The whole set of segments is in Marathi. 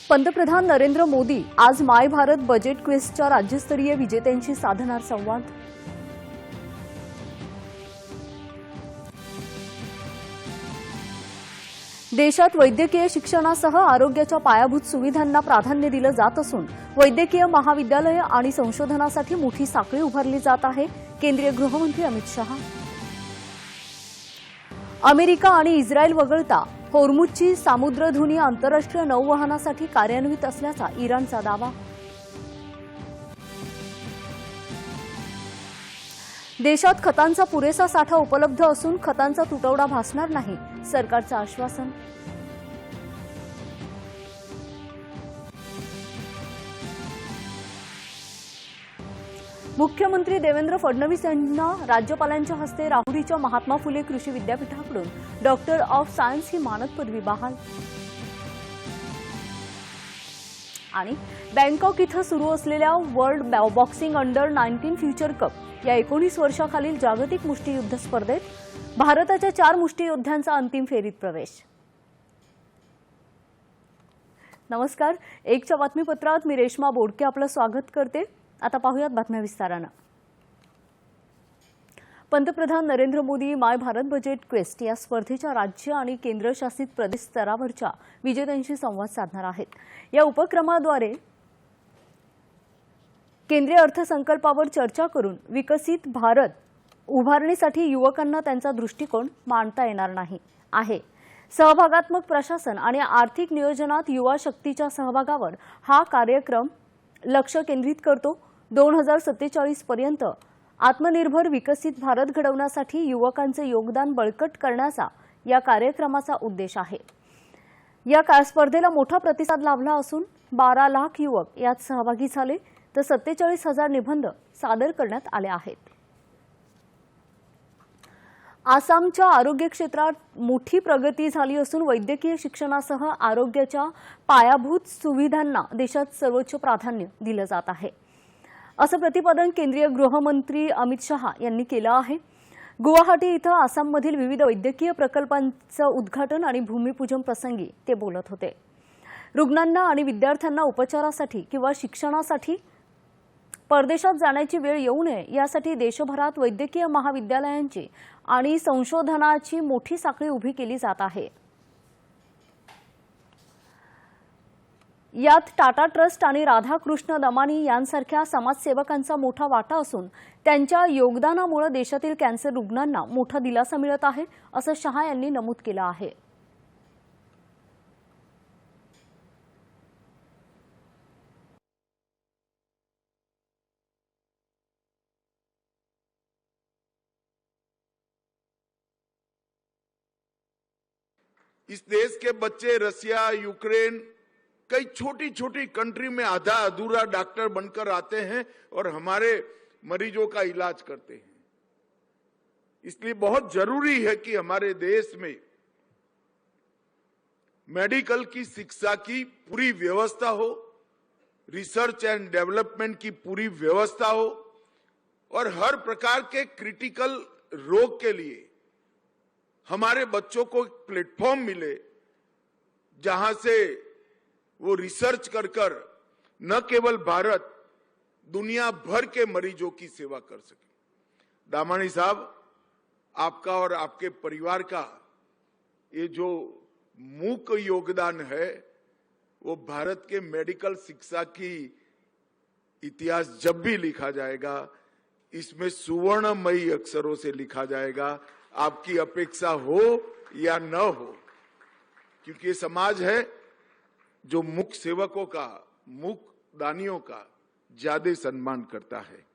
पंतप्रधान नरेंद्र मोदी आज माय भारत बजेट क्विजच्या राज्यस्तरीय विजेत्यांशी साधणार संवाद। देशात वैद्यकीय शिक्षणासह आरोग्याच्या पायाभूत सुविधांना प्राधान्य दिले जात असून वैद्यकीय महाविद्यालये आणि संशोधनासाठी मोठी साखळी उभारली जात आहे। केंद्रीय गृहमंत्री अमित शहा। अमेरिका आणि इस्रायल वगळता होर्मुझची सामुद्रधुनी आंतरराष्ट्रीय नौवहनासाठी कार्यान्वित असल्याचा इराणचा दावा। देशात खतांचा पुरेसा साठा उपलब्ध असून खतांचा तुटवडा भासणार नाही, सरकारचं आश्वासन। मुख्यमंत्री देवेंद्र फडणवीस यांना राज्यपालांच्या हस्ते राहुरीच्या महात्मा फुले कृषी विद्यापीठाकडून डॉक्टर ऑफ सायन्स ही मानद पदवी बहाल। आणि बँकॉक इथं सुरू असलेल्या world boxing under 19 future cup या 19 वर्षाखालील जागतिक मुष्टियुद्ध स्पर्धेत भारताच्या 4 मुष्टियोद्ध्यांचा अंतिम फेरीत प्रवेश। नमस्कार, एकच्या बातमीपत्रात मी रेश्मा बोडके आपलं स्वागत करते। आता पाहूयात बातम्या विस्ताराने। पंतप्रधान नरेंद्र मोदी माय भारत बजेट क्वेस्ट या स्पर्धेच्या राज्य आणि केंद्रशासित प्रदेश स्तरावरच्या विजेत्यांशी संवाद साधणार आहेत। या उपक्रमाद्वारे केंद्रीय अर्थसंकल्पावर चर्चा करून विकसित भारत उभारणीसाठी युवकांना त्यांचा दृष्टिकोन मांडता येणार आहे। सहभागात्मक प्रशासन आणि आर्थिक नियोजनात युवा शक्तीच्या सहभागावर हा कार्यक्रम लक्ष केंद्रित करतो। 2047 पर्यंत आत्मनिर्भर विकसित भारत घडवण्यासाठी युवकांचे योगदान बळकट करण्याचा या कार्यक्रमाचा उद्देश आहे। या स्पर्धेला मोठा प्रतिसाद लाभला असून 12 लाख युवक यात सहभागी झाले, तर 47,000 निबंध सादर करण्यात आले आहेत। आसामच्या आरोग्य क्षेत्रात मोठी प्रगती झाली असून वैद्यकीय शिक्षणासह आरोग्याच्या पायाभूत सुविधांना देशात सर्वोच्च प्राधान्य दिले जात आहे, असं प्रतिपादन केंद्रीय गृहमंत्री अमित शहा यांनी केलं आहे। गुवाहाटी इथं आसाममधील विविध वैद्यकीय प्रकल्पांचं उद्घाटन आणि भूमिपूजन प्रसंगी ते बोलत होते। रुग्णांना आणि विद्यार्थ्यांना उपचारासाठी किंवा शिक्षणासाठी परदेशात जाण्याची वेळ येऊ नये यासाठी देशभरात वैद्यकीय महाविद्यालयांची आणि संशोधनाची मोठी साखळी उभी केली जात आहे। यात टाटा ट्रस्ट आणि राधाकृष्ण दमानी यांसारख्या समाजसेवकांचा मोठा वाटा असून त्यांच्या योगदानामुळे देशातील कॅन्सर रुग्णांना मोठा दिलासा मिळत आहे, असं शहा यांनी नमूद केलं आहे। इस देश के बच्चे रसिया, यूक्रेन, कई छोटी छोटी कंट्री में आधा अधूरा डॉक्टर बनकर आते हैं और हमारे मरीजों का इलाज करते हैं। इसलिए बहुत जरूरी है कि हमारे देश में मेडिकल की शिक्षा की पूरी व्यवस्था हो, रिसर्च एंड डेवलपमेंट की पूरी व्यवस्था हो और हर प्रकार के क्रिटिकल रोग के लिए हमारे बच्चों को एक प्लेटफॉर्म मिले जहां से वो रिसर्च कर न केवल भारत, दुनिया भर के मरीजों की सेवा कर सके। दामानी साहब, आपका और आपके परिवार का ये जो मूक योगदान है वो भारत के मेडिकल शिक्षा की इतिहास जब भी लिखा जाएगा इसमें सुवर्णमयी अक्षरों से लिखा जाएगा। आपकी अपेक्षा हो या न हो, क्योंकि ये समाज है जो मुख सेवकों का, मुख दानियों का ज्यादा सम्मान करता है।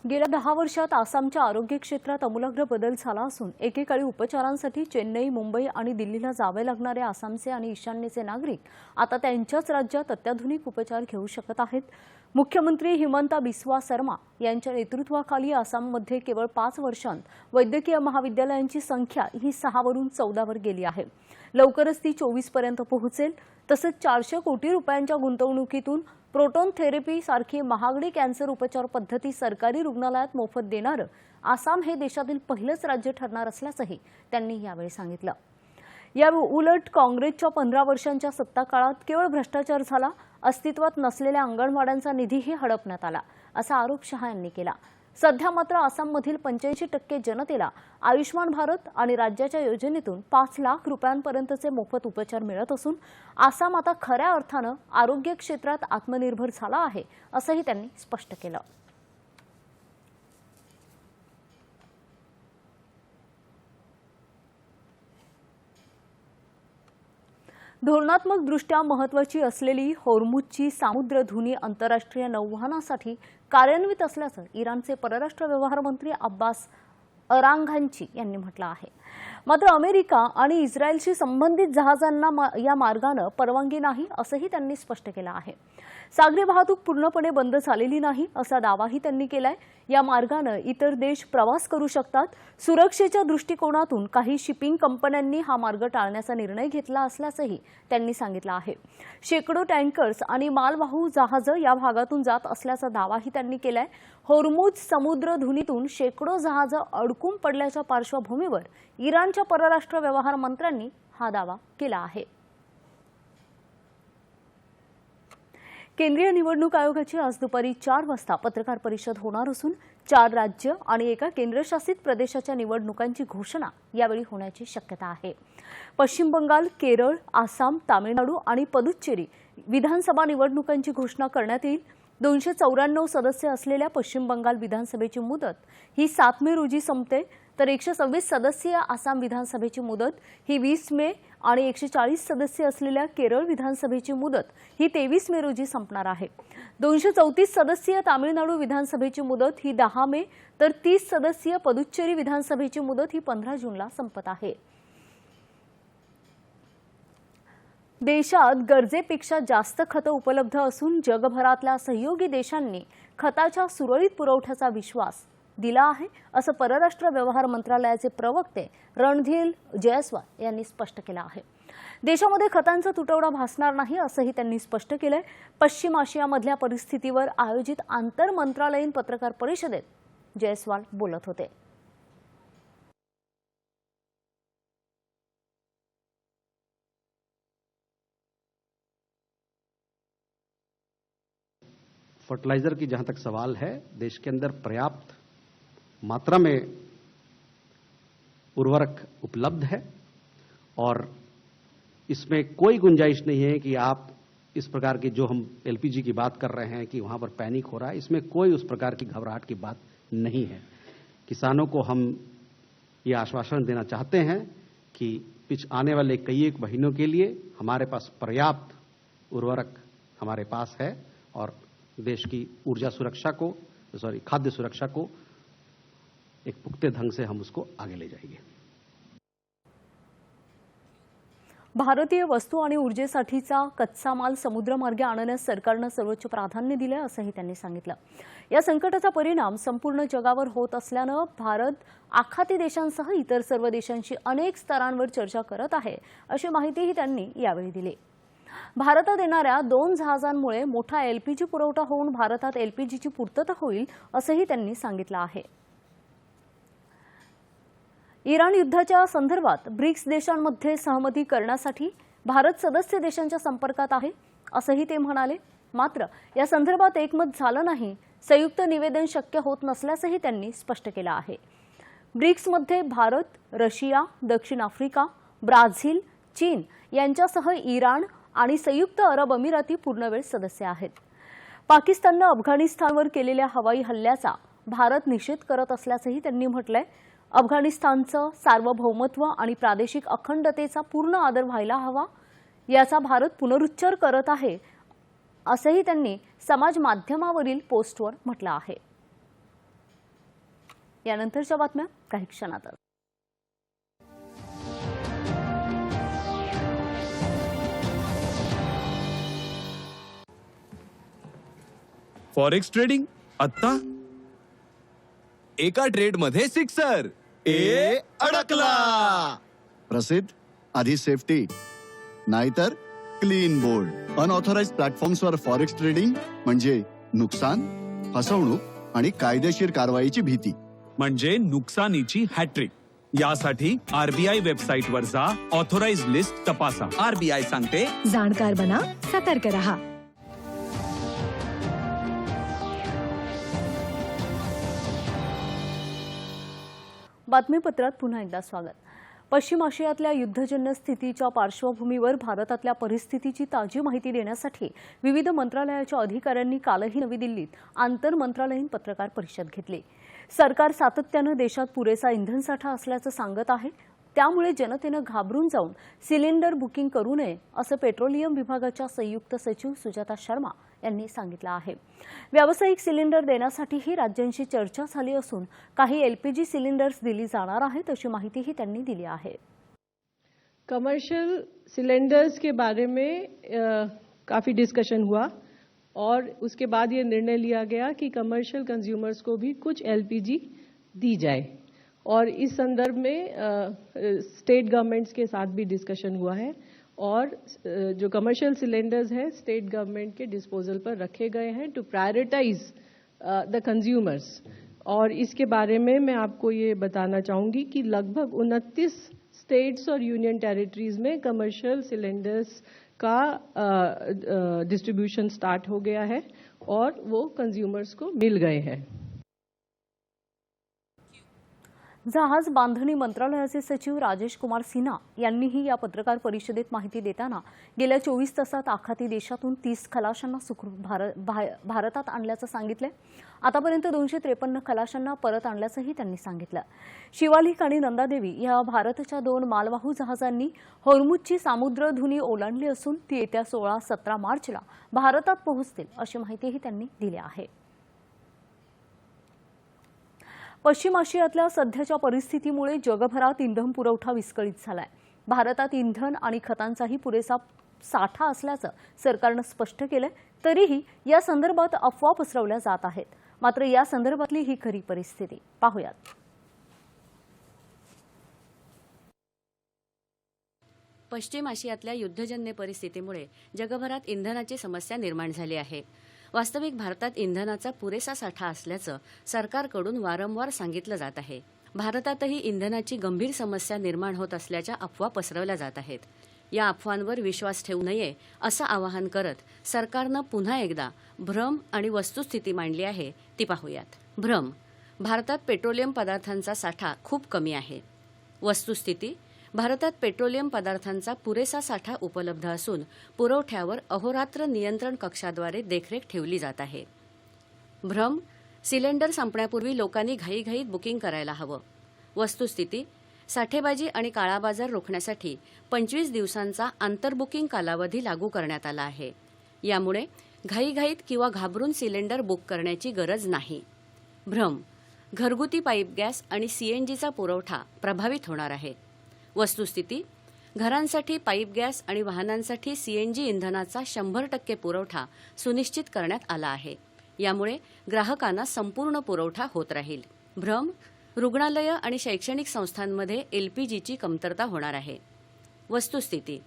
गेल्या 10 वर्षात आसामच्या आरोग्य क्षेत्रात आमूलाग्र बदल झाला असून एकेकाळी उपचारांसाठी चेन्नई, मुंबई आणि दिल्लीला जावे लागणारे आसामचे आणि ईशान्येचे नागरिक आता त्यांच्याच राज्यात अत्याधुनिक उपचार घेऊ शकत आहेत। मुख्यमंत्री हिमंता बिस्वा शर्मा यांच्या नेतृत्वाखाली आसाममध्ये केवळ 5 वर्षांत वैद्यकीय महाविद्यालयांची संख्या ही 6 वरून 14 वर गेली आहे। लवकरच ती 24 पर्यंत पोहोचेल। तसेच 400 कोटी रुपयांच्या गुंतवणुकीतून प्रोटॉन थेरपी सारखी महागडी कॅन्सर उपचार पद्धती सरकारी रुग्णालयात मोफत देणारे आसाम हे देशातील पहिलेच राज्य ठरणार असल्याचंही त्यांनी यावेळी सांगितलं। या उलट काँग्रेसच्या 15 वर्षांच्या सत्ता काळात केवळ भ्रष्टाचार झाला, अस्तित्वात नसलेल्या अंगणवाड्यांचा निधीही हडपण्यात आला, असा आरोप शहा यांनी केला. सध्या मात्र आसाममधील 85% जनतेला आयुष्मान भारत आणि राज्याच्या योजनेतून 5 लाख रुपयांपर्यंतचे मोफत उपचार मिळत असून आसाम आता खऱ्या अर्थानं आरोग्य क्षेत्रात आत्मनिर्भर झाला आहे, असंही त्यांनी स्पष्ट केलं. धोरणात्मकदृष्ट्या महत्त्वाची असलेली होर्मुझची सामुद्रधुनी आंतरराष्ट्रीय नौवहनासाठी कार्यान्वित असल्याचं इराणचे परराष्ट्र व्यवहार मंत्री अब्बास अरांघांची यांनी म्हटलं आहे. मात्र अमेरिका आणि इस्रायलशी संबंधित जहाजांना या मार्गानं परवानगी नाही, असंही त्यांनी स्पष्ट केलं आहे. सागरी वाहतूक पूर्णपणे बंद झालेली नाही, असा दावाही त्यांनी केलाय. या मार्गानं इतर देश प्रवास करू शकतात. सुरक्षेच्या दृष्टिकोनातून काही शिपिंग कंपन्यांनी हा मार्ग टाळण्याचा निर्णय घेतला असल्याचंही त्यांनी सांगितलं आहे. शेकडो टँकर्स आणि मालवाहू जहाजं या भागातून जात असल्याचा दावाही त्यांनी केलाय. होर्मुझ समुद्रधुनीतून शेकडो जहाजं अडकून पडल्याच्या पार्श्वभूमीवर इराणच्या परराष्ट्र व्यवहार मंत्र्यांनी हा दावा केला आहे. केंद्रीय निवडणूक आयोगाची आज दुपारी 4 वाजता पत्रकार परिषद होणार असून 4 राज्य आणि एका केंद्रशासित प्रदेशाच्या निवडणुकांची घोषणा यावेळी होण्याची शक्यता आहे. पश्चिम बंगाल, केरळ, आसाम, तामिळनाडू आणि पुदुच्चेरी विधानसभा निवडणुकांची घोषणा करण्यात येईल. 294 सदस्य असलेल्या पश्चिम बंगाल विधानसभेची मुदत ही 7 मे रोजी संपते, तर 126 सदस्यीय आसाम विधानसभेची मुदत ही 20 मे आणि 140 सदस्य असलेल्या केरळ विधानसभेची मुदत ही 23 मे रोजी संपणार आहे. 234 सदस्यीय तामिळनाडू विधानसभेची मुदत ही 10 मे, तर 30 सदस्यीय पुदुच्चेरी विधानसभेची मुदत ही 15 जूनला संपत आहे. देशात गरजेपेक्षा जास्त खतं उपलब्ध असून जगभरातल्या सहयोगी देशांनी खताच्या सुरळीत पुरवठ्याचा विश्वास दिला आहे, असं परराष्ट्र व्यवहार मंत्रालयाचे प्रवक्ते रणधीर जयस्वाल यांनी स्पष्ट केलं आहे. देशामध्ये खतांचा तुटवडा भासणार नाही, असंही त्यांनी स्पष्ट केलंय. पश्चिम आशियामधल्या परिस्थितीवर आयोजित आंतर मंत्रालयीन पत्रकार परिषदेत जयस्वाल बोलत होते. फर्टिलाइजर की जहां तक सवाल है, देश के अंदर पर्याप्त मात्रा में उर्वरक उपलब्ध है और इसमें कोई गुंजाइश नहीं है कि आप इस प्रकार की जो हम एलपीजी की बात कर रहे हैं कि वहां पर पैनिक हो रहा है, इसमें कोई उस प्रकार की घबराहट की बात नहीं है. किसानों को हम ये आश्वासन देना चाहते हैं कि आने वाले कई एक महीनों के लिए हमारे पास पर्याप्त उर्वरक हमारे पास है और देश की खाद्य सुरक्षा को एक पुख्ते ढंग से हम उसको आगे ले जाएंगे. भारतीय वस्तू आणि ऊर्जेसाठीचा कच्चा माल समुद्रमार्गे आणण्यास सरकारनं सर्वोच्च प्राधान्य दिलं, असंही त्यांनी सांगितलं. या संकटाचा परिणाम संपूर्ण जगावर होत असल्यानं भारत आखाती देशांसह इतर सर्व देशांशी अनेक स्तरांवर चर्चा करत आहे, अशी माहितीही त्यांनी यावेळी दिली. भारतात येणाऱ्या 2 जहाजांमुळे मोठा एलपीजी पुरवठा होऊन भारतात एलपीजीची पूर्तता होईल, असंही त्यांनी सांगितलं आहे. इराण युद्धाच्या संदर्भात ब्रिक्स देशांमध्ये सहमती करण्यासाठी भारत सदस्य देशांच्या संपर्कात आहे, असंही ते म्हणाले. मात्र या संदर्भात एकमत झालं नाही, संयुक्त निवेदन शक्य होत नसल्याचंही त्यांनी स्पष्ट केलं आहे. ब्रिक्समध्ये भारत, रशिया, दक्षिण आफ्रिका, ब्राझील, चीन यांच्यासह इराण आणि संयुक्त अरब अमिराती पूर्णवेळ सदस्य आहेत. पाकिस्ताननं अफगाणिस्तानवर केलेल्या हवाई हल्ल्याचा भारत निषेध करत असल्याचंही त्यांनी म्हटलंय. अफगाणिस्तानचं सार्वभौमत्व आणि प्रादेशिक अखंडतेचा पूर्ण आदर व्हायला हवा, याचा भारत पुनरुच्चार करत आहे, असंही त्यांनी समाज माध्यमावरील पोस्टवर म्हटलं आहे. यानंतरच्या बातम्या काही क्षणातच. फॉरेक्स ट्रेडिंग आता एका ट्रेड मध्ये सिक्सर अडकला. प्रसिद्ध आधी सेफ्टी नाहीतर क्लीन बोर्ड. अनऑथराइज्ड प्लॅटफॉर्म्सवर फॉरेक्स ट्रेडिंग म्हणजे नुकसान, फसवणूक आणि कायदेशीर कारवाईची भीती. म्हणजे नुकसानीची हॅट्रिक. यासाठी आरबीआय वेबसाईट वर जा, ऑथोराइज लिस्ट तपासा. आरबीआय सांगते, जाणकार बना, सतर्क रहा. बातमीपत्रात पुन्हा एकदा स्वागत. पश्चिम आशियातल्या युद्धजन्य स्थितीच्या पार्श्वभूमीवर भारतातल्या परिस्थितीची ताजी माहिती देण्यासाठी विविध मंत्रालयाच्या अधिकाऱ्यांनी कालही नवी दिल्लीत आंतरमंत्रालयीन पत्रकार परिषद घेतली. सरकार सातत्यानं देशात पुरेसा इंधनसाठा असल्याचं सांगत आहे, त्यामुळे जनतेनं घाबरून जाऊन सिलेंडर बुकिंग करू नये असं पेट्रोलियम विभागाच्या संयुक्त सचिव सुजाता शर्मा यांनी सांगितलं आहे. व्यावसायिक सिलेंडर देण्यासाठीही राज्यांशी चर्चा झाली असून काही एलपीजी सिलेंडर्स दिली जाणार आहेत अशी माहितीही त्यांनी दिली आहे. कमर्शियल सिलेंडर्स के बारे में काफ़ी डिस्कशन हुआ और उसके बाद ये निर्णय लिया गया कि कमर्शियल कंज्यूमर्स को भी कुछ एलपीजी दी जाए और इस संदर्भ में स्टेट गवर्नमेंट्स के साथ भी डिस्कशन हुआ है और जो कमर्शियल सिलेंडर्स हैं स्टेट गवर्नमेंट के डिस्पोजल पर रखे गए हैं टू प्रायोरिटाइज द कंज्यूमर्स. और इसके बारे में मैं आपको ये बताना चाहूँगी कि लगभग 29 स्टेट्स और यूनियन टेरिटरीज में कमर्शियल सिलेंडर्स का डिस्ट्रीब्यूशन स्टार्ट हो गया है और वो कंज्यूमर्स को मिल गए हैं. जहाज बांधणी मंत्रालयाचे सचिव राजेश कुमार सिन्हा यांनीही या पत्रकार परिषदेत माहिती देताना गेल्या 24 तासात आखाती देशातून 30 खलाशांना सुखरूप भारतात आणल्याचं सांगितलं. आतापर्यंत 253 खलाशांना परत आणल्याचंही त्यांनी सांगितलं. शिवालिक आणि नंदादेवी या भारताच्या 2 मालवाहू जहाजांनी होर्मुझची सामुद्रधुनी ओलांडली असून ती येत्या 16-17 मार्चला भारतात पोहोचतील अशी माहितीही त्यांनी दिली आहे. पश्चिम आशियातल्या सध्याच्या परिस्थितीमुळे जगभरात इंधन पुरवठा विस्कळीत झालाय. भारतात इंधन आणि खतांचाही पुरेसा साठा असल्याचं सरकारनं स्पष्ट केलंय. तरीही या संदर्भात अफवा पसरवल्या जात आहेत. मात्र या संदर्भातली ही खरी परिस्थिती पाहूयात. पश्चिम आशियातल्या युद्धजन्य परिस्थितीमुळे जगभरात इंधनाची समस्या निर्माण झाली आहे. वास्तविक भारतात इंधनाचा पुरेसा साठा असल्याचं सरकारकडून वारंवार सांगितलं जात आहे. भारतातही इंधनाची गंभीर समस्या निर्माण होत असल्याच्या अफवा पसरवल्या जात आहेत. या अफवांवर विश्वास ठेवू नये असं आवाहन करत सरकारनं पुन्हा एकदा भ्रम आणि वस्तुस्थिती मांडली आहे, ती पाहूयात. भ्रम: भारतात पेट्रोलियम पदार्थांचा साठा खूप कमी आहे. वस्तुस्थिती: भारतात पेट्रोलियम पदार्थांचा पुरेसा साठा उपलब्ध असून पुरवठ्यावर अहोरात्र नियंत्रण कक्षाद्वारे देखरेख ठेवली जात आहे. भ्रम: सिलेंडर संपण्यापूर्वी लोकांनी घाईघाईत बुकिंग करायला हवं. वस्तुस्थिती: साठेबाजी आणि काळाबाजार रोखण्यासाठी 25 दिवसांचा आंतरबुकिंग कालावधी लागू करण्यात आला आहे. यामुळे घाईघाईत किंवा घाबरून सिलेंडर बुक करण्याची गरज नाही. भ्रम: घरगुती पाईप गॅस आणि सीएनजीचा पुरवठा प्रभावित होणार आहे. वस्तुस्थिती: घरांसाठी पाईप गॅस आणि वाहनांसाठी सीएनजी इंधनाचा 100% पुरवठा सुनिश्चित करण्यात आला आहे. यामुळे ग्राहकांना संपूर्ण पुरवठा होत राहील. भ्रम: रुग्णालयं आणि शैक्षणिक संस्थांमध्ये एलपीजीची कमतरता होणार आहे. वस्तुस्थिती: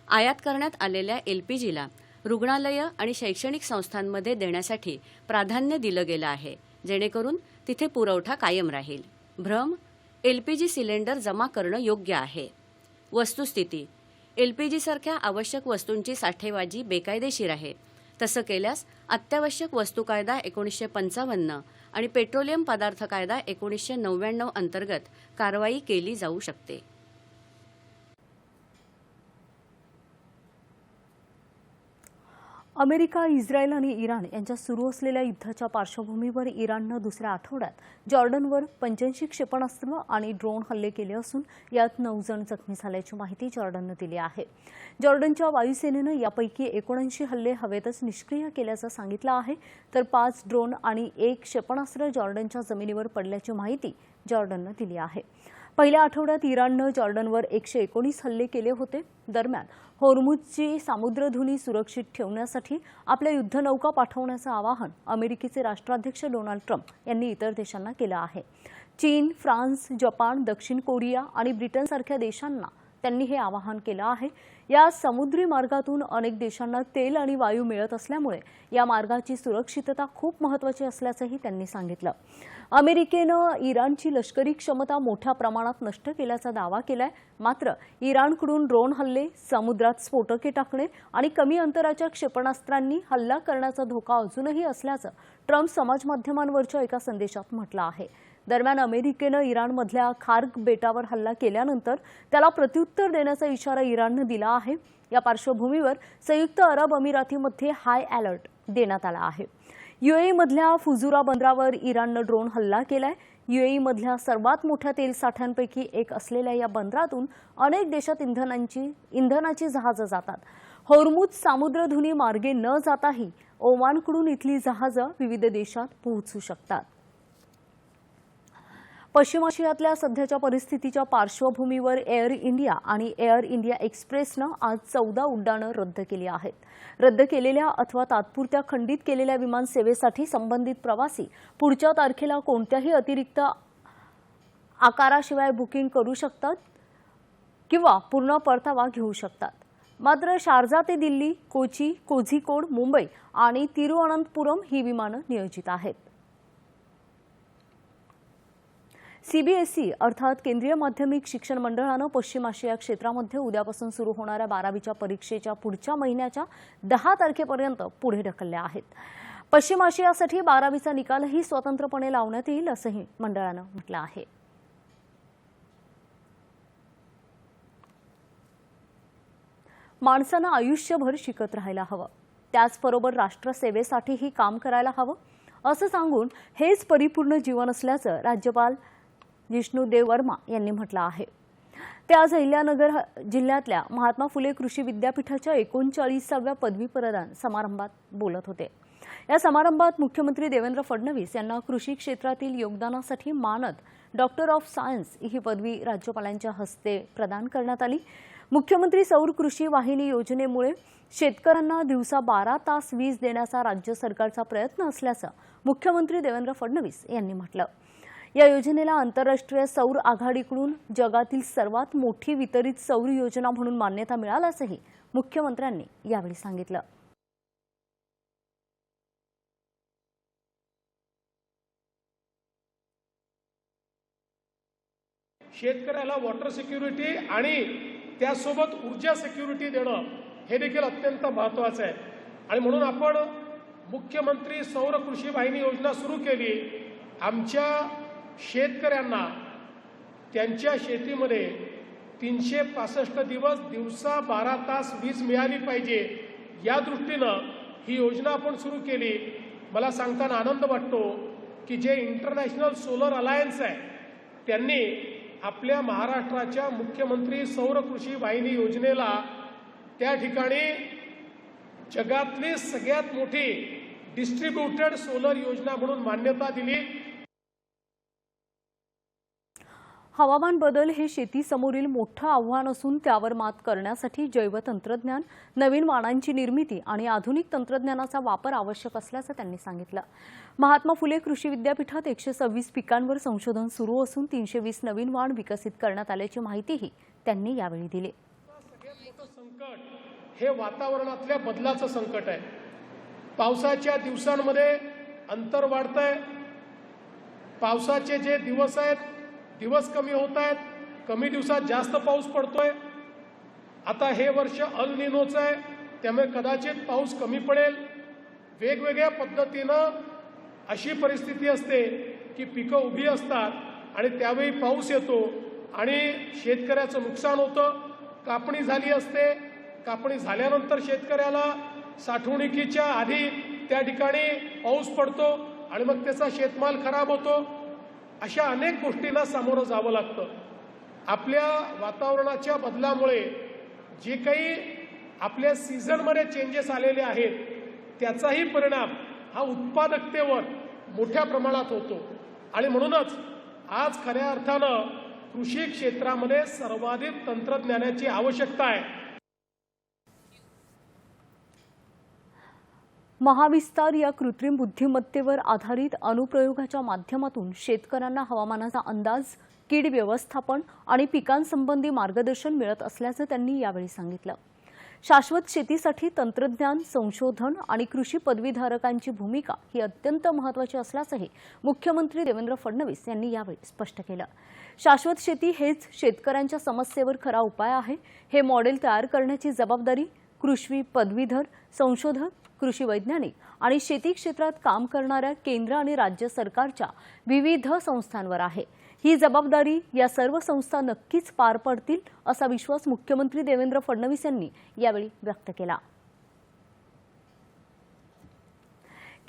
आयात करण्यात आलेल्या एलपीजीला रुग्णालयं आणि शैक्षणिक संस्थांमध्ये देण्यासाठी प्राधान्य दिलं गेलं आहे, जेणेकरून तिथे पुरवठा कायम राहील. भ्रम: एलपीजी सिलेंडर जमा करणं योग्य आहे. वस्तुस्थिती: एलपीजीसारख्या आवश्यक वस्तूंची साठेबाजी बेकायदेशीर आहे. तसं केल्यास अत्यावश्यक वस्तू कायदा 1955 आणि पेट्रोलियम पदार्थ कायदा 1999 अंतर्गत कारवाई केली जाऊ शकते. अमेरिका, इस्रायल आणि इराण यांच्यात सुरू असलेल्या युद्धाच्या पार्श्वभूमीवर इराणनं दुसऱ्या आठवड्यात जॉर्डनवर 85 क्षेपणास्त्र आणि ड्रोन हल्ले केले असून यात 9 जण जखमी झाल्याची माहिती जॉर्डननं दिली आहे. जॉर्डनच्या वायुसेनेनं यापैकी 79 हल्ले हवेतच निष्क्रिय केल्याचं सांगितलं आहे, तर 5 ड्रोन आणि 1 क्षेपणास्त्र जॉर्डनच्या जमिनीवर पडल्याची माहिती जॉर्डननं दिली आहे. पहिल्या आठवड्यात इराणनं जॉर्डनवर 119 हल्ले केले होते. दरम्यान होर्मुझची सामुद्रधुनी सुरक्षित ठेवण्यासाठी आपल्या युद्धनौका पाठवण्याचं आवाहन अमेरिकेचे राष्ट्राध्यक्ष डोनाल्ड ट्रम्प यांनी इतर देशांना केलं आहे. चीन, फ्रान्स, जपान, दक्षिण कोरिया आणि ब्रिटनसारख्या देशांना त्यांनी हे आवाहन केलं आहे. या समुद्री मार्गातून अनेक देशांना तेल आणि वायू मिळत असल्यामुळे या मार्गाची सुरक्षितता खूप महत्त्वाची असल्याचंही त्यांनी सांगितलं. अमेरिकेनं इराणची लष्करी क्षमता मोठ्या प्रमाणात नष्ट केल्याचा दावा केलाय. मात्र इराणकडून ड्रोन हल्ले, समुद्रात स्फोटके टाकणे आणि कमी अंतराच्या क्षेपणास्त्रांनी हल्ला करण्याचा धोका अजूनही असल्याचं ट्रम्प समाजमाध्यमांवरच्या एका संदेशात म्हटलं आहे. दरम्यान अमेरिकेनं इराणमधल्या खार्ग बेटावर हल्ला केल्यानंतर त्याला प्रत्युत्तर देण्याचा इशारा इराणनं दिला आहे. या पार्श्वभूमीवर संयुक्त अरब अमिरातीमध्ये हाय अलर्ट देण्यात आला आहे. UAE-मधल्या फुजुरा बंदरावर इराणनं ड्रोन हल्ला केलाय. UAE-मधल्या सर्वात मोठ्या तेल साठ्यांपैकी एक असलेल्या या बंदरातून अनेक देशात इंधनाची जहाजं जातात. होर्मुझ सामुद्रधुनी मार्गे न जाताही ओमानकडून इथली जहाजं विविध देशात पोहोचू शकतात. पश्चिम आशियातल्या सध्याच्या परिस्थितीच्या पार्श्वभूमीवर एअर इंडिया आणि एअर इंडिया एक्सप्रेसनं आज 14 उड्डाणं रद्द केली आहेत. रद्द केलेल्या अथवा तात्पुरत्या खंडित केलेल्या विमान सेवेसाठी संबंधित प्रवासी पुढच्या तारखेला कोणत्याही अतिरिक्त आकाराशिवाय बुकिंग करू शकतात किंवा पूर्ण परतावा घेऊ शकतात. मात्र शारजा ते दिल्ली, कोची, कोझिकोड, मुंबई आणि तिरुअनंतपुरम ही विमानं नियोजित आहेत. CBSE अर्थात केंद्रीय माध्यमिक शिक्षण मंडळानं पश्चिम आशिया क्षेत्रामध्ये उद्यापासून सुरू होणाऱ्या 12वीच्या परीक्षेच्या पुढच्या महिन्याच्या 10 तारखेपर्यंत पुढे ढकलल्या आहेत. पश्चिम आशियासाठी 12वीचा निकालही स्वतंत्रपणे लावण्यात येईल असंही मंडळानं म्हटलं आहे. माणसानं आयुष्यभर शिकत राहायला हवं, त्याचबरोबर राष्ट्रसेवेसाठीही काम करायला हवं असं सांगून हेच परिपूर्ण जीवन असल्याचं राज्यपाल जिष्णुदेव वर्मा यांनी म्हटलं आहे. ते आज अहिल्यानगर जिल्ह्यातल्या महात्मा फुले कृषी विद्यापीठाच्या 39व्या पदवी प्रदान समारंभात बोलत होते. या समारंभात मुख्यमंत्री देवेंद्र फडणवीस यांना कृषी क्षेत्रातील योगदानासाठी मानद डॉक्टर ऑफ सायन्स ही पदवी राज्यपालांच्या हस्ते प्रदान करण्यात आली. मुख्यमंत्री सौर कृषी वाहिनी योजनेमुळे शेतकऱ्यांना दिवसा 12 तास वीज देण्याचा राज्य सरकारचा प्रयत्न असल्याचं मुख्यमंत्री देवेंद्र फडणवीस यांनी म्हटलं. या योजनेला आंतरराष्ट्रीय सौर आघाडीकडून जगातील सर्वात मोठी वितरित सौर योजना म्हणून मान्यता मिळाल्याचंही मुख्यमंत्र्यांनी यावेळी सांगितलं. शेतकऱ्याला वॉटर सिक्युरिटी आणि त्यासोबत ऊर्जा सिक्युरिटी देणं हे देखील अत्यंत महत्त्वाचं आहे. आणि म्हणून आपण मुख्यमंत्री सौर कृषी वाहिनी योजना सुरू केली. आमच्या शेतकऱ्यांना त्यांच्या शेतीमध्ये 365 दिवस दिवसा 12 तास वीज मिळाली पाहिजे या दृष्टीनं ही योजना आपण सुरू केली. मला सांगताना आनंद वाटतो की जे इंटरनॅशनल सोलर अलायन्स आहे त्यांनी आपल्या महाराष्ट्राच्या मुख्यमंत्री सौर कृषी वाहिनी योजनेला त्या ठिकाणी जगातली सगळ्यात मोठी डिस्ट्रीब्युटेड सोलर योजना म्हणून मान्यता दिली. हवामान बदल हे शेतीसमोरील मोठं आव्हान असून त्यावर मात करण्यासाठी जैवतंत्रज्ञान, नवीन वाणांची निर्मिती आणि आधुनिक तंत्रज्ञानाचा वापर आवश्यक असल्याचं त्यांनी सांगितलं. महात्मा फुले कृषी विद्यापीठात 126 पिकांवर संशोधन सुरू असून 320 नवीन वाण विकसित करण्यात आल्याची माहितीही त्यांनी यावेळी दिली. सगळ्यात मोठं संकट हे वातावरणातल्या बदलाचं संकट आहे. पावसाच्या दिवसांमध्ये अंतर वाढतंय. पावसाचे जे दिवस आहेत दिवस कमी होत आहेत. कमी दिवसात जास्त पाऊस पडतोय. आता हे वर्ष अल निनोचं आहे, त्यामुळे कदाचित पाऊस कमी पडेल. वेगवेगळ्या पद्धतीनं अशी परिस्थिती असते की पिकं उभी असतात आणि त्यावेळी पाऊस येतो आणि शेतकऱ्याचं नुकसान होतं. कापणी झाली असते, कापणी झाल्यानंतर शेतकऱ्याला साठवणुकीच्या आधी त्या ठिकाणी पाऊस पडतो आणि मग त्याचा शेतमाल खराब होतो. अशा अनेक गोष्टींना सामोरं जावं लागतं. आपल्या वातावरणाच्या बदलामुळे जे काही आपल्या सीझनमध्ये चेंजेस आलेले आहेत त्याचाही परिणाम हा उत्पादकतेवर मोठ्या प्रमाणात होतो. आणि म्हणूनच आज खऱ्या अर्थानं कृषी क्षेत्रामध्ये सर्वाधिक तंत्रज्ञानाची आवश्यकता आहे. महाविस्तार या कृत्रिम बुद्धिमत्तेवर आधारित अनुप्रयोगाच्या माध्यमातून शेतकऱ्यांना हवामानाचा अंदाज, कीड व्यवस्थापन आणि पिकांसंबंधी मार्गदर्शन मिळत असल्याचं त्यांनी यावेळी सांगितलं. शाश्वत शेतीसाठी तंत्रज्ञान, संशोधन आणि कृषी पदवीधारकांची भूमिका ही अत्यंत महत्त्वाची असल्याचंही मुख्यमंत्री देवेंद्र फडणवीस यांनी यावेळी स्पष्ट केलं. शाश्वत शेती हेच शेतकऱ्यांच्या समस्येवर खरा उपाय आहे. हे मॉडेल तयार करण्याची जबाबदारी कृषी पदवीधर, संशोधक, कृषी वैज्ञानिक आणि शेती क्षेत्रात काम करणाऱ्या केंद्र आणि राज्य सरकारच्या विविध संस्थांवर आहे. ही जबाबदारी या सर्व संस्था नक्कीच पार पडतील असा विश्वास मुख्यमंत्री देवेंद्र फडणवीस यांनी यावेळी व्यक्त केला.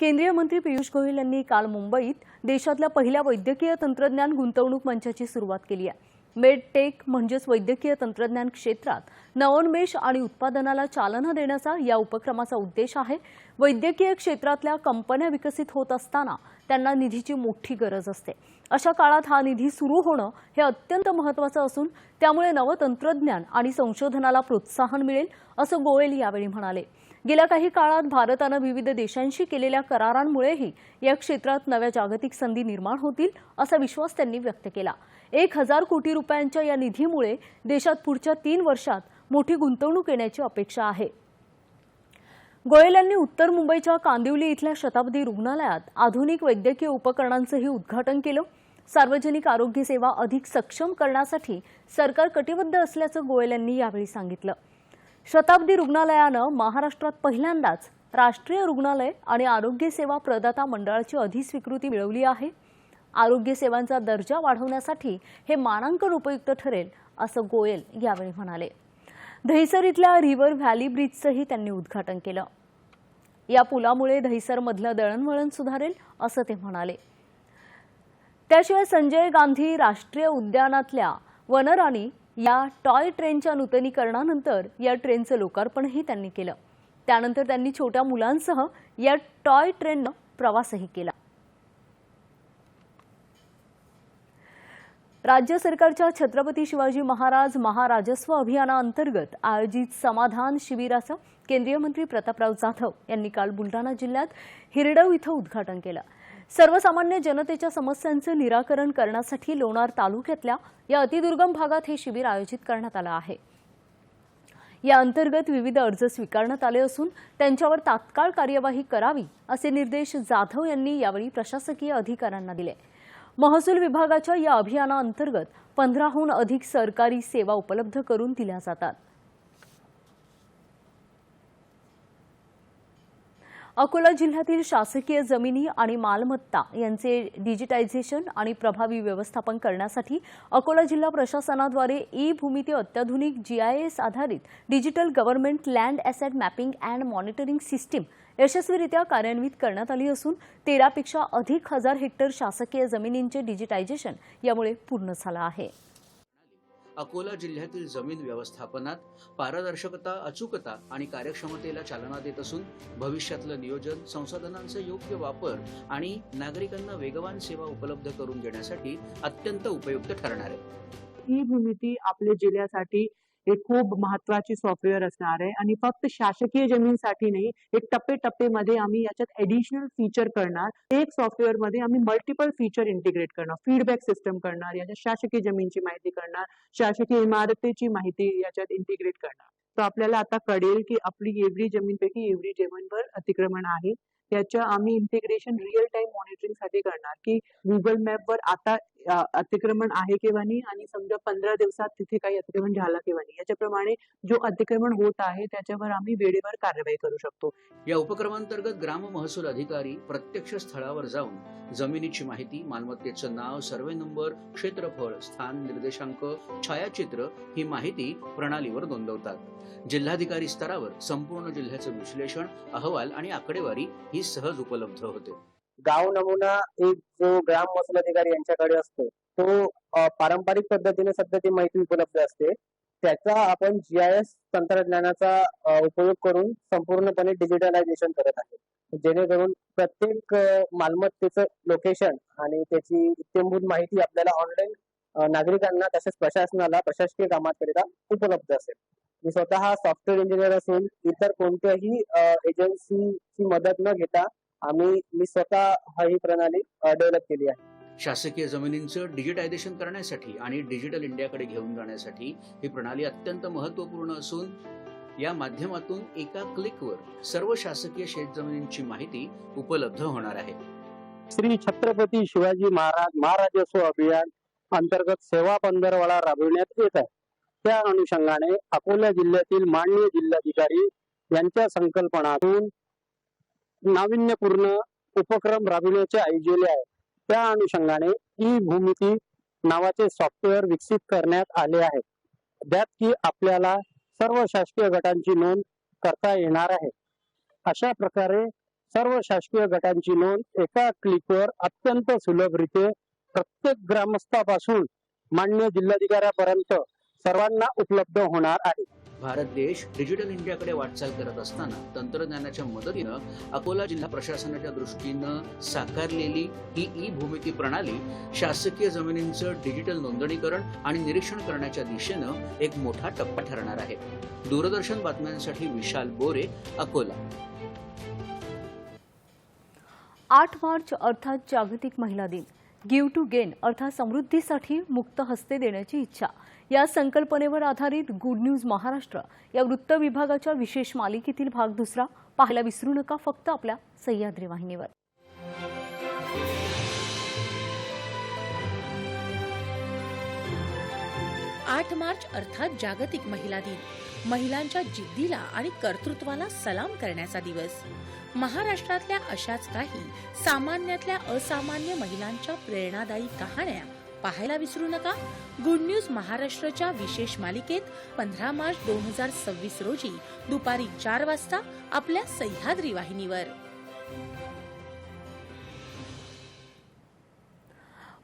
केंद्रीय मंत्री पियुष गोयल यांनी काल मुंबईत देशातल्या पहिल्या वैद्यकीय तंत्रज्ञान गुंतवणूक मंचाची सुरुवात केली आहे. मेडटेक म्हणजेच वैद्यकीय तंत्रज्ञान क्षेत्रात नवोन्मेष आणि उत्पादनाला चालना देण्याचा या उपक्रमाचा उद्देश आहे. वैद्यकीय क्षेत्रातल्या कंपन्या विकसित होत असताना त्यांना निधीची मोठी गरज असते. अशा काळात हा निधी सुरू होणं हे अत्यंत महत्त्वाचं असून त्यामुळे नवतंत्रज्ञान आणि संशोधनाला प्रोत्साहन मिळेल असं गोयल यावेळी म्हणाले. गेल्या काही काळात भारतानं विविध देशांशी केलेल्या करारांमुळेही या क्षेत्रात नव्या जागतिक संधी निर्माण होतील असा विश्वास त्यांनी व्यक्त केला. 1000 कोटी रुपयांच्या या निधीमुळे देशात पुढच्या 3 वर्षात मोठी गुंतवणूक येण्याची अपेक्षा आहे. गोयल यांनी उत्तर मुंबईच्या कांदिवली इथल्या शताब्दी रुग्णालयात आधुनिक वैद्यकीय उपकरणांचंही उद्घाटन केलं. सार्वजनिक आरोग्य सेवा अधिक सक्षम करण्यासाठी सरकार कटिबद्ध असल्याचं गोयल यांनी यावेळी सांगितलं. शताब्दी रुग्णालयानं महाराष्ट्रात पहिल्यांदाच राष्ट्रीय रुग्णालय आणि आरोग्य सेवा प्रदाता मंडळाची अधिस्वीकृती मिळवली आहे. आरोग्य सेवांचा दर्जा वाढवण्यासाठी हे मानांकन उपयुक्त ठरेल असं गोयल यावेळी म्हणाले. दहिसर इथल्या रिव्हर व्हॅली ब्रिजचंही त्यांनी उद्घाटन केलं. या पुलामुळे दहिसरमधलं दळणवळण सुधारेल असं ते म्हणाले. त्याशिवाय संजय गांधी राष्ट्रीय उद्यानातल्या वनराणी या टॉय ट्रेनच्या नूतनीकरणानंतर या ट्रेनचं लोकार्पणही त्यांनी केलं. त्यानंतर त्यांनी छोट्या मुलांसह या टॉय ट्रेननं प्रवासही केला. राज्य सरकारच्या छत्रपती शिवाजी महाराज महाराजस्व अभियानाअंतर्गत आयोजित समाधान शिबिराचं केंद्रीय मंत्री प्रतापराव जाधव यांनी काल बुलढाणा जिल्ह्यात हिरडव इथं उद्घाटन केलं. सर्वसामान्य जनतेच्या समस्यांचं निराकरण करण्यासाठी लोणार तालुक्यातल्या या अतिदुर्गम भागात हे शिबिर आयोजित करण्यात आलं आहे. या अंतर्गत विविध अर्ज स्वीकारण्यात आले असून त्यांच्यावर तात्काळ कार्यवाही करावी असे निर्देश जाधव यांनी यावेळी प्रशासकीय अधिकाऱ्यांना दिले. महसूल विभागाच्या या अभियानाअंतर्गत 15हून अधिक सरकारी सेवा उपलब्ध करून दिल्या जातात. अकोला जिल्ह्यातील शासकीय जमिनी आणि मालमत्ता यांचे डिजिटायझेशन आणि प्रभावी व्यवस्थापन करण्यासाठी अकोला जिल्हा प्रशासनाद्वारे ई-भूमिती अत्याधुनिक GIS आधारित digital government land asset mapping and monitoring system यशस्वीरित्या कार्यान्वित करण्यात आली असून 13पेक्षा अधिक हजार हेक्टर शासकीय जमिनींचे डिजिटायझेशन यामुळे पूर्ण झालं आहे. अकोला जिल्ह्यातील जमीन व्यवस्थापनात पारदर्शकता, अचूकता आणि कार्यक्षमतेला चालना देत असून भविष्यातलं नियोजन, संसाधनांचा योग्य वापर आणि नागरिकांना वेगवान सेवा उपलब्ध करून देण्यासाठी अत्यंत उपयुक्त ठरणार आहे. ई-भूमिती आपल्या जिल्ह्यासाठी एक खूप महत्वाची सॉफ्टवेअर असणार आहे आणि फक्त शासकीय जमीनसाठी नाही, एक टप्पे-टप्पेमध्ये आम्ही याच्यात ॲडिशनल फीचर करणार. एक सॉफ्टवेअर मध्ये आम्ही मल्टिपल फीचर इंटिग्रेट करणार, फीडबॅक सिस्टम करणार, याच्यात शासकीय जमीनची माहिती करणार, शासकीय इमारतीची माहिती याच्यात इंटिग्रेट करणार. तर आपल्याला आता कळेल की आपली एव्हरी जमीनपैकी एव्हरी जमीनवर अतिक्रमण आहे. त्याच्या आम्ही इंटिग्रेशन रिअल टाइम मॉनिटरिंग साठी करणार की गुगल मॅपवर आता अतिक्रमण आहे किंवा नाही आणि समजा 15 दिवसात तिथे काही अतिक्रमण झालं किंवा नाही, याच्याप्रमाणे जो अतिक्रमण होत आहे त्याच्यावर आम्ही वेळेवर कार्यवाही करू शकतो. या उपक्रमांतर्गत ग्राम महसूल अधिकारी प्रत्यक्ष स्थळावर जाऊन जमिनीची माहिती, मालमत्तेचं नाव, सर्वे नंबर, क्षेत्रफळ, स्थान, निर्देशांक, छायाचित्र ही माहिती प्रणालीवर नोंदवतात. जिल्हाधिकारी स्तरावर संपूर्ण जिल्ह्याचं विश्लेषण, अहवाल आणि आकडेवारी ही सहज उपलब्ध होते. गाव नमुना एक जो ग्राम महसूल अधिकारी यांच्याकडे असतो तो पारंपरिक पद्धतीने सध्या ती माहिती उपलब्ध असते. त्याचा आपण GIS तंत्रज्ञानाचा उपयोग करून संपूर्णपणे डिजिटलायझेशन करत आहे, जेणेकरून प्रत्येक मालमत्तेचं लोकेशन आणि त्याची इत्यंभूत माहिती आपल्याला ऑनलाईन नागरिकांना तसेच प्रशासनाला प्रशासकीय कामाकरिता उपलब्ध असेल. मी स्वतः सॉफ्टवेअर इंजिनियर असून इतर कोणत्याही एजन्सीची मदत न घेता मी स्वतः ही प्रणाली डेव्हलप केली आहे. शासकीय जमिनींचं डिजिटायझेशन करण्यासाठी आणि डिजिटल इंडियाकडे घेऊन जाण्यासाठी ही प्रणाली अत्यंत महत्त्वपूर्ण असून या माध्यमातून एका क्लिकवर सर्व शासकीय शेतजमिनींची माहिती उपलब्ध होणार आहे. श्री छत्रपती शिवाजी महाराज महाराजस्व अभियान अंतर्गत सेवा पंधरवडा राबविण्यात येत आहे. त्या अनुषंगाने अकोला जिल्ह्यातील माननीय जिल्हाधिकारी यांच्या संकल्पनातून नाविन्यपूर्ण उपक्रम राबविण्याचे आयोजले आहे. त्या अनुषंगाने ई भूमिती नावाचे सॉफ्टवेअर विकसित करण्यात आले आहे. त्यात की आपल्याला सर्व शासकीय गटांची नोंद करता येणार आहे. अशा प्रकारे सर्व शासकीय गटांची नोंद एका क्लिकवर अत्यंत सुलभरित्या प्रत्येक ग्रामस्थापासून माननीय जिल्हाधिकाऱ्यापर्यंत सर्वांना उपलब्ध होणार आहे. भारत देश डिजिटल इंडियाकडे वाटचाल करत असताना तंत्रज्ञानाच्या मदतीनं अकोला जिल्हा प्रशासनाच्या दृष्टीनं साकारलेली ही ई भूमिती प्रणाली शासकीय जमिनींचं डिजिटल नोंदणीकरण आणि निरीक्षण करण्याच्या दिशेनं एक मोठा टप्पा ठरणार आहे. दूरदर्शन बातम्यांसाठी विशाल बोरे, अकोला. 8 मार्च अर्थात जागतिक महिला दिन. गिव्ह टू गेन अर्थात समृद्धीसाठी मुक्त हस्ते देण्याची इच्छा या संकल्पनेवर आधारित गुड न्यूज महाराष्ट्र या वृत्त विभागाच्या विशेष मालिकेतील भाग 2 पाहायला विसरू नका फक्त आपल्या सह्याद्री वाहिनीवर. आठ मार्च अर्थात जागतिक महिला दिन. महिलांच्या जिद्दीला आणि कर्तृत्वाला सलाम करण्याचा दिवस. महाराष्ट्रातल्या अशाच काही सामान्यातल्या असामान्य महिलांच्या प्रेरणादायी कहाण्या पाहायला विसरू नका गुड न्यूज महाराष्ट्राच्या विशेष मालिकेत 15 मार्च 2026 रोजी दुपारी 4 वाजता आपल्या सह्याद्री वाहिनीवर.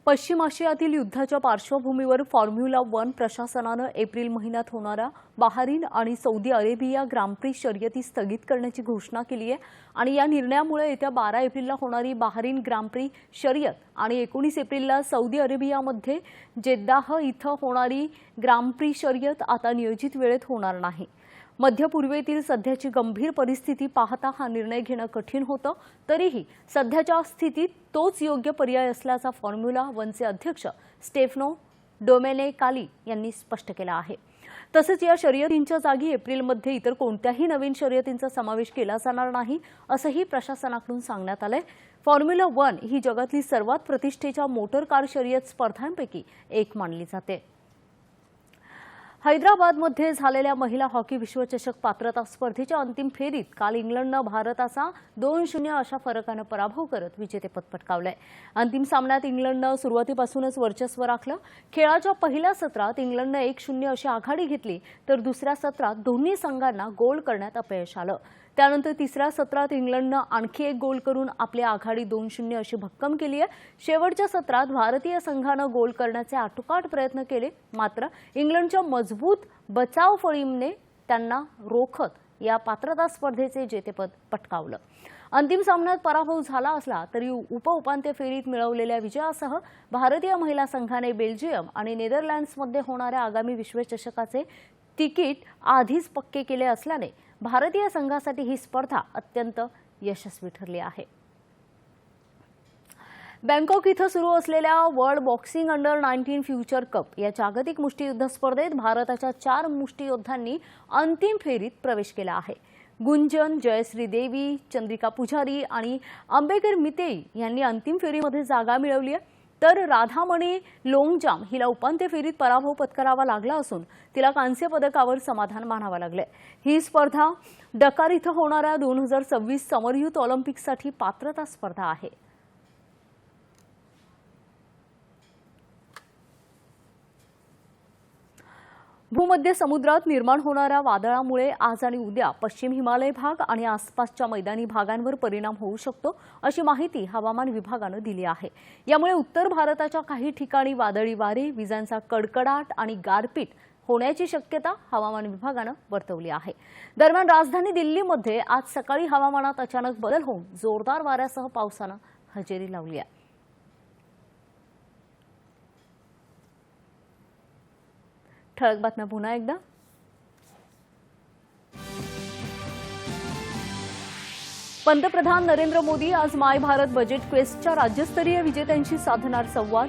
पश्चिम आशियातील युद्धाच्या पार्श्वभूमीवर फॉर्म्युला 1 प्रशासनानं एप्रिल महिन्यात होणाऱ्या बहारीन आणि सौदी अरेबिया ग्रांड प्री शर्यती स्थगित करण्याची घोषणा केली आहे. आणि या निर्णयामुळे येत्या 12 एप्रिलला होणारी बहारीन ग्रांड प्री शर्यत आणि 19 एप्रिलला सौदी अरेबियामध्ये जेद्दाह इथं होणारी ग्रांड प्री शर्यत आता नियोजित वेळेत होणार नाही. मध्य पूर्वेतील सध्याची गंभीर परिस्थिती पाहता हा निर्णय घेणं कठीण होतं. तरीही सध्याच्या स्थितीत तोच योग्य पर्याय असल्याचा फॉर्म्युला 1चे अध्यक्ष स्टेफनो डोमेनेकाली यांनी स्पष्ट केला आहे. तसंच या शर्यतींच्या जागी एप्रिलमध्ये इतर कोणत्याही नवीन शर्यतींचा समावेश केला जाणार नाही असंही प्रशासनाकडून सांगण्यात आलंय. फॉर्म्युला 1 ही जगातली सर्वात प्रतिष्ठेच्या मोटर कार शर्यत स्पर्धांपैकी एक मानली जाते. हैदराबादमध्ये झालेल्या महिला हॉकी विश्वचषक पात्रता स्पर्धेच्या अंतिम फेरीत काल इंग्लंडनं भारताचा 2-0 अशा फरकानं पराभव करत विजेतेपद पटकावलंय. अंतिम सामन्यात इंग्लंडनं सुरुवातीपासूनच वर्चस्व राखलं. खेळाच्या पहिल्या सत्रात इंग्लंडनं 1-0 अशी आघाडी घेतली तर दुसऱ्या सत्रात दोन्ही संघांना गोल करण्यात अपयश आलं. त्यानंतर तिसऱ्या सत्रात इंग्लंडनं आणखी एक गोल करून आपली आघाडी 2-0 अशी भक्कम केली आहे. शेवटच्या सत्रात भारतीय संघानं गोल करण्याचे आटोकाट प्रयत्न केले मात्र इंग्लंडच्या मजबूत बचाव फळीने त्यांना रोखत या पात्रता स्पर्धेचे जेतेपद पटकावलं. अंतिम सामन्यात पराभव झाला असला तरी उपउपांत्य फेरीत मिळवलेल्या विजयासह भारतीय महिला संघाने बेल्जियम आणि नेदरलँड्समध्ये होणाऱ्या आगामी विश्वचषकाचे तिकीट आधीच पक्के केले असल्याने भारतीय संघासाठी ही स्पर्धा अत्यंत यशस्वी ठरली आहे. बँकॉक इथं सुरू असलेल्या world boxing under 19 future cup या जागतिक मुष्टियुद्ध स्पर्धेत भारताच्या 4 मुष्टियोद्ध्यांनी अंतिम फेरीत प्रवेश केला आहे. गुंजन, जयश्री देवी, चंद्रिका पुजारी आणि अंबेकर मितेई यांनी अंतिम फेरीमध्ये जागा मिळवली आहे. तर राधामणी लोंगजाम हिला उपांत्य फेरीत पराभव पत्करावा लागला असून तिला कांस्य पदकावर समाधान मानावं लागलंय. ही स्पर्धा डकार इथं होणाऱ्या 2026 समर युथ ऑलिम्पिकसाठी पात्रता स्पर्धा आहे. भूमध्य समुद्रात निर्माण होणाऱ्या वादळामुळे आज आणि उद्या पश्चिम हिमालय भाग आणि आसपासच्या मैदानी भागांवर परिणाम होऊ शकतो अशी माहिती हवामान विभागानं दिली आहे. यामुळे उत्तर भारताच्या काही ठिकाणी वादळी वारे, विजांचा कडकडाट आणि गारपीट होण्याची शक्यता हवामान विभागानं वर्तवली आहे. दरम्यान राजधानी दिल्लीमध्ये आज सकाळी हवामानात अचानक बदल होऊन जोरदार वाऱ्यासह पावसानं हजेरी लावली आहे. ठळक बातम्या पुन्हा एकदा. पंतप्रधान नरेंद्र मोदी आज माय भारत बजेट क्वेस्टच्या राज्यस्तरीय विजेत्यांशी साधणार संवाद.